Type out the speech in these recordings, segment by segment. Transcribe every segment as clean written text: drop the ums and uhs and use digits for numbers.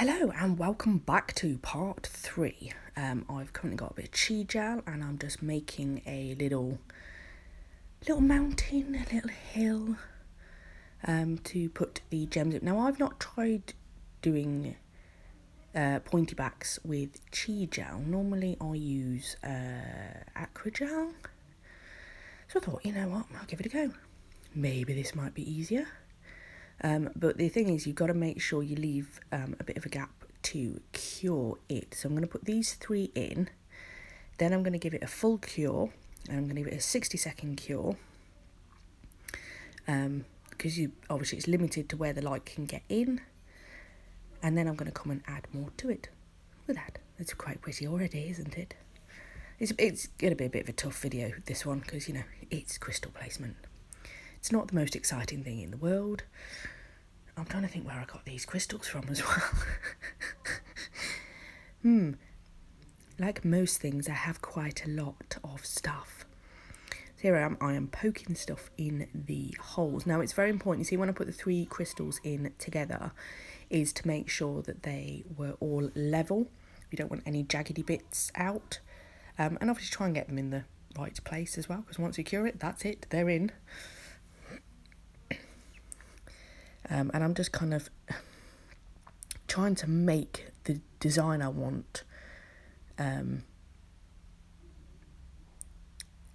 Hello and welcome back to part 3. I've currently got a bit of cheese gel and I'm just making a little mountain, a little hill to put the gems in. Now I've not tried doing pointy backs with cheese gel. Normally I use aqua gel. So I thought, you know what, I'll give it a go. Maybe this might be easier. But the thing is, you've got to make sure you leave a bit of a gap to cure it. So I'm going to put these 3 in. Then I'm going to give it a full cure. And I'm going to give it a 60-second cure. Because obviously it's limited to where the light can get in. And then I'm going to come and add more to it. Look at that. It's quite pretty already, isn't it? It's going to be a bit of a tough video, this one, because, you know, it's crystal placement. It's not the most exciting thing in the world. I'm trying to think where I got these crystals from as well. Like most things, I have quite a lot of stuff. So here I am poking stuff in the holes. Now it's very important, you see, when I put the 3 crystals in together, is to make sure that they were all level. You don't want any jaggedy bits out. And obviously try and get them in the right place as well, because once you cure it, that's it, they're in. And I'm just kind of trying to make the design I want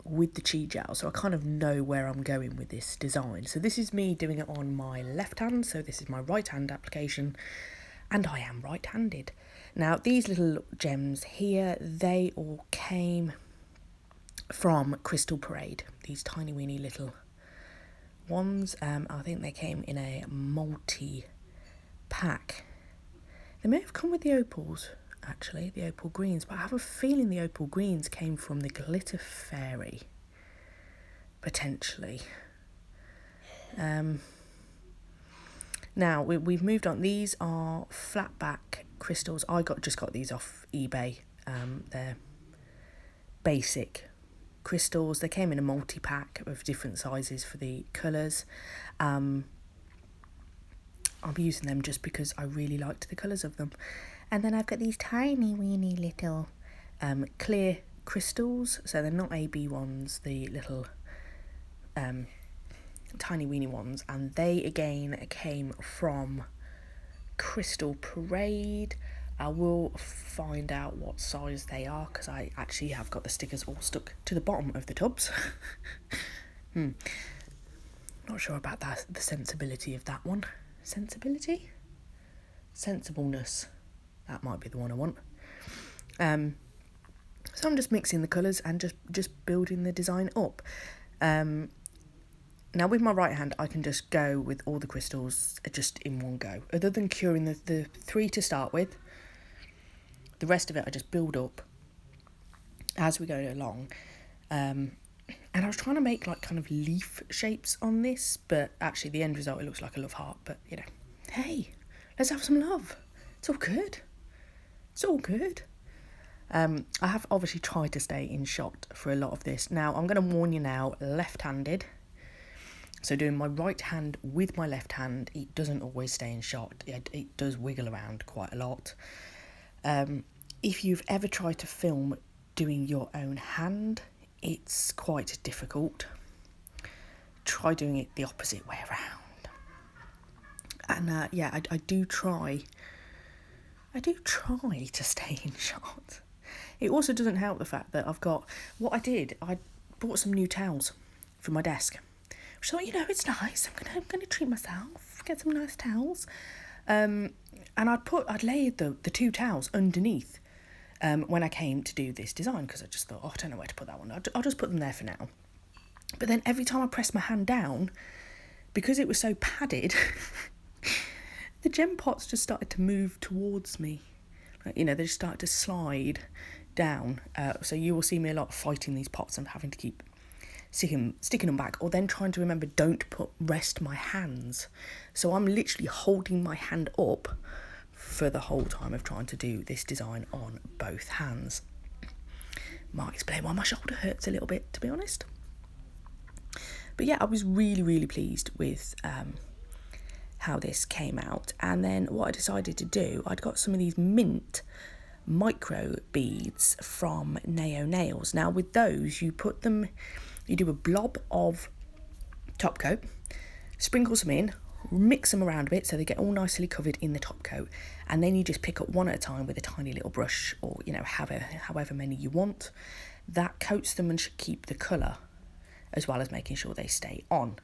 with the cheese gel, so I kind of know where I'm going with this design. So this is me doing it on my left hand, so this is my right hand application, and I am right-handed. Now these little gems here, they all came from Crystal Parade, these tiny weeny little ones. I think they came in a multi-pack. They may have come with the opals, actually, the opal greens, but I have a feeling the opal greens came from the Glitter Fairy, potentially. Now we've moved on. These are flat back crystals. I just got these off eBay. They're basic crystals. They came in a multi-pack of different sizes for the colours. I'll be using them just because I really liked the colours of them. And then I've got these tiny weeny little clear crystals. So they're not AB ones, the little tiny weeny ones. And they again came from Crystal Parade. I will find out what size they are, because I actually have got the stickers all stuck to the bottom of the tubs. Not sure about that, the sensibility of that one. Sensibility? Sensibleness. That might be the one I want. So I'm just mixing the colours and just building the design up. Now with my right hand, I can just go with all the crystals just in one go. Other than curing the 3 to start with, the rest of it I just build up as we go along. And I was trying to make like kind of leaf shapes on this, but actually the end result, it looks like a love heart. But, you know, hey, let's have some love. It's all good. It's all good. I have obviously tried to stay in shot for a lot of this. Now, I'm going to warn you now, left-handed. So doing my right hand with my left hand, it doesn't always stay in shot. It does wiggle around quite a lot. If you've ever tried to film doing your own hand, it's quite difficult. Try doing it the opposite way around. And yeah, I do try to stay in shot. It also doesn't help the fact that I bought some new towels for my desk. So, you know, it's nice. I'm gonna treat myself, get some nice towels. And I'd layered the 2 towels underneath when I came to do this design, because I just thought, I don't know where to put that one. I'll just put them there for now. But then every time I pressed my hand down, because it was so padded, the gem pots just started to move towards me. Like, you know, they just started to slide down. So you will see me a lot fighting these pots and having to keep sticking them back, or then trying to remember, don't rest my hands. So I'm literally holding my hand up for the whole time of trying to do this design on both hands. Might explain why my shoulder hurts a little bit, to be honest. But yeah, I was really, really pleased with how this came out. And then what I decided to do, I'd got some of these mint micro beads from Neo Nails. Now with those, you do a blob of top coat, sprinkle some in, mix them around a bit so they get all nicely covered in the top coat, and then you just pick up one at a time with a tiny little brush, or however many you want. That coats them and should keep the colour, as well as making sure they stay on.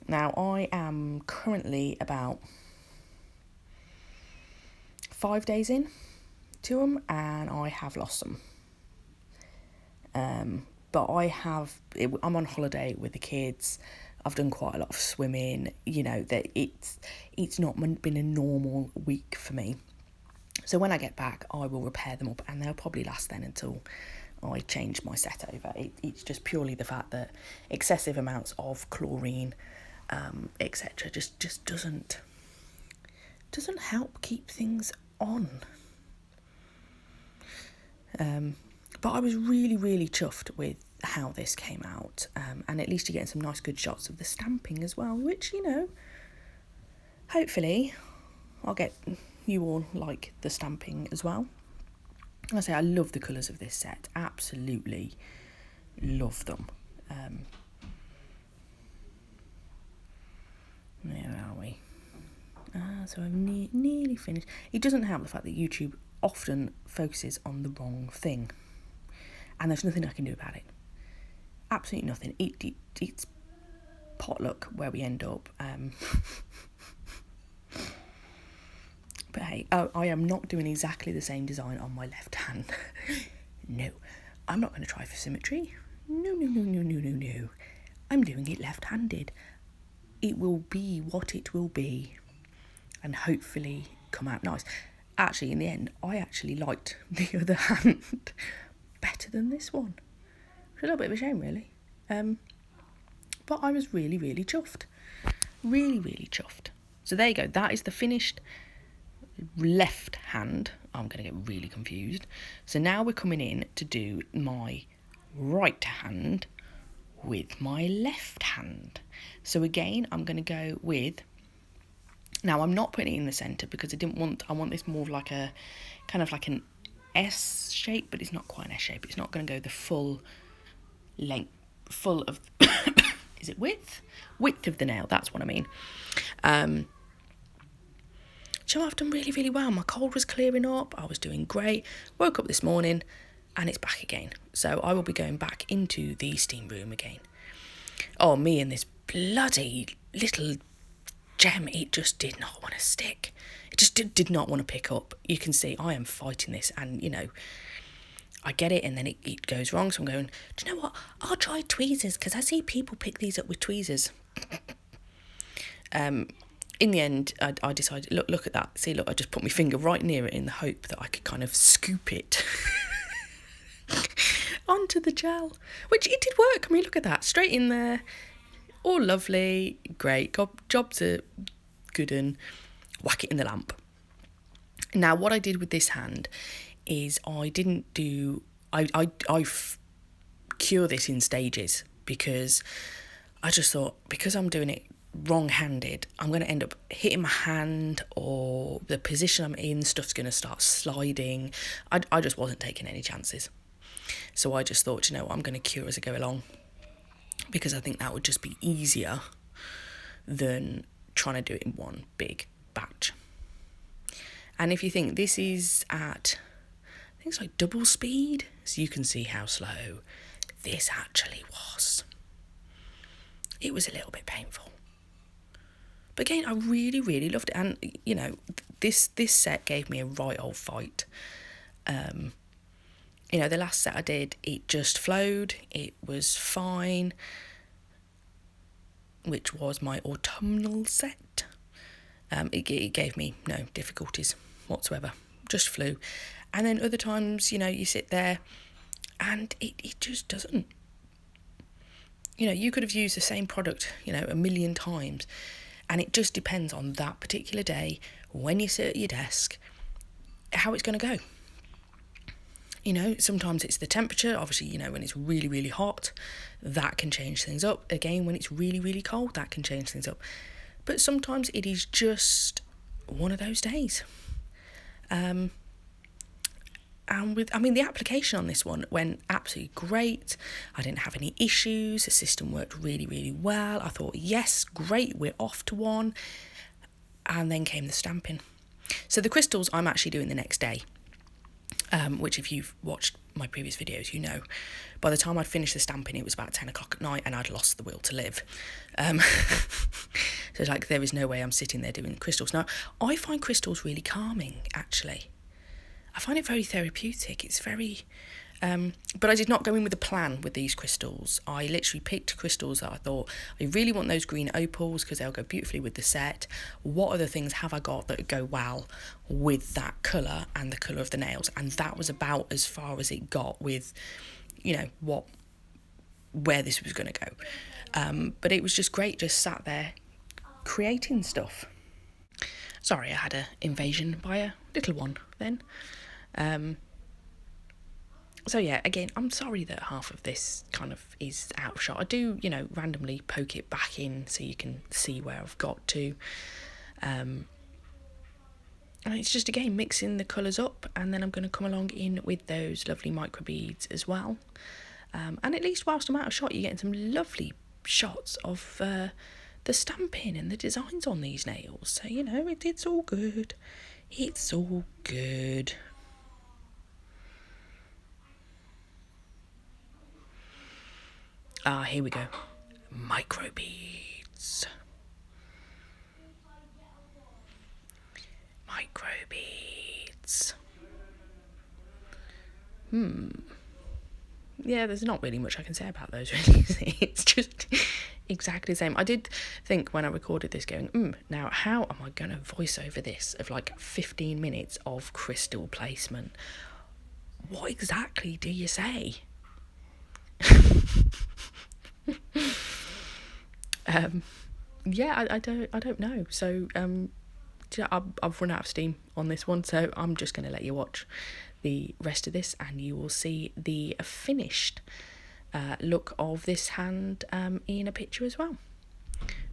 Now I am currently about 5 days in to them, and I have lost some. But I'm on holiday with the kids. I've done quite a lot of swimming. That it's not been a normal week for me. So when I get back, I will repair them up, and they'll probably last then until I change my set over. It's just purely the fact that excessive amounts of chlorine, etc., just doesn't help keep things on. But I was really, really chuffed with how this came out, and at least you're getting some nice good shots of the stamping as well, which, hopefully I'll get you all like the stamping as well. I say I love the colours of this set, absolutely love them. Where are we? So I've nearly finished. It doesn't help the fact that YouTube often focuses on the wrong thing, and there's nothing I can do about it. Absolutely nothing. It's potluck where we end up. But hey, I am not doing exactly the same design on my left hand. No, I'm not going to try for symmetry. No. I'm doing it left-handed. It will be what it will be, and hopefully come out nice. Actually, in the end, I actually liked the other hand better than this one. It's a little bit of a shame, really. But I was really, really chuffed. Really, really chuffed. So there you go. That is the finished left hand. I'm going to get really confused. So now we're coming in to do my right hand with my left hand. So again, I'm going to go with... Now, I'm not putting it in the centre because I want this more of like a, kind of like an S shape, but it's not quite an S shape. It's not going to go the full length, full of, is it width? Width of the nail, that's what I mean. So I've done really, really well. My cold was clearing up. I was doing great. Woke up this morning and it's back again. So I will be going back into the steam room again. Oh, me and this bloody little gem, it just did not want to stick. It just did not want to pick up. You can see I am fighting this, and I get it, and then it goes wrong. So I'm going, do you know what? I'll try tweezers, because I see people pick these up with tweezers. In the end, I decided, look at that. See, look, I just put my finger right near it in the hope that I could kind of scoop it onto the gel, which it did work. I mean, look at that, straight in there. All lovely, great, jobs are good, and whack it in the lamp. Now, what I did with this hand is I cure this in stages, because I just thought, because I'm doing it wrong-handed, I'm going to end up hitting my hand, or the position I'm in, stuff's going to start sliding. I just wasn't taking any chances. So I just thought, I'm going to cure as I go along, because I think that would just be easier than trying to do it in one big batch. And if you think this is at, I think it's like double speed, so you can see how slow this actually was. It was a little bit painful. But again, I really, really loved it. And, this set gave me a right old fight. The last set I did, it just flowed. It was fine, which was my autumnal set. It gave me no difficulties whatsoever, just flew. And then other times, you sit there and it just doesn't. You could have used the same product, a million times, and it just depends on that particular day, when you sit at your desk, how it's going to go. Sometimes it's the temperature. Obviously, when it's really, really hot, that can change things up. Again, when it's really, really cold, that can change things up. But sometimes it is just one of those days. And the application on this one went absolutely great. I didn't have any issues. The system worked really, really well. I thought, yes, great, we're off to one. And then came the stamping. So the crystals I'm actually doing the next day, which if you've watched my previous videos, you know. By the time I'd finished the stamping, it was about 10 o'clock at night and I'd lost the will to live. So like, there is no way I'm sitting there doing crystals. Now, I find crystals really calming, actually. I find it very therapeutic. It's very... but I did not go in with a plan with these crystals. I literally picked crystals that I thought, I really want those green opals because they'll go beautifully with the set. What other things have I got that go well with that colour and the colour of the nails? And that was about as far as it got with, you know, where this was going to go. But it was just great, just sat there creating stuff. Sorry, I had an invasion by a little one then. So yeah, again, I'm sorry that half of this kind of is out of shot. I do, you know, randomly poke it back in so you can see where I've got to. And it's just, again, mixing the colours up, and then I'm going to come along in with those lovely micro beads as well. And at least whilst I'm out of shot, you're getting some lovely shots of the stamping and the designs on these nails. So, you know, it's all good. It's all good. Here we go. Micro beads. Micro beads. Yeah, there's not really much I can say about those, really. It's just exactly the same. I did think when I recorded this going, now how am I going to voice over this of like 15 minutes of crystal placement? What exactly do you say? Yeah, I don't know. So I've run out of steam on this one, so I'm just going to let you watch the rest of this, and you will see the finished look of this hand in a picture as well.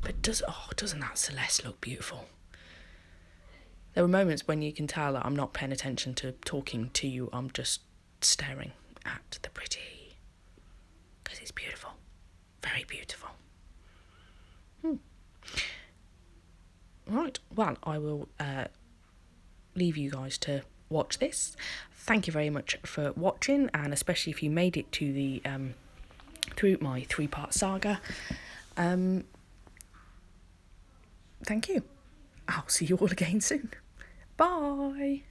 But doesn't that Celeste look beautiful? There were moments when you can tell that I'm not paying attention to talking to you. I'm just staring at the pretty, because it's beautiful, very beautiful. Right, well, I will leave you guys to watch this. Thank you very much for watching, and especially if you made it to the through my 3-part saga. Thank you. I'll see you all again soon. Bye.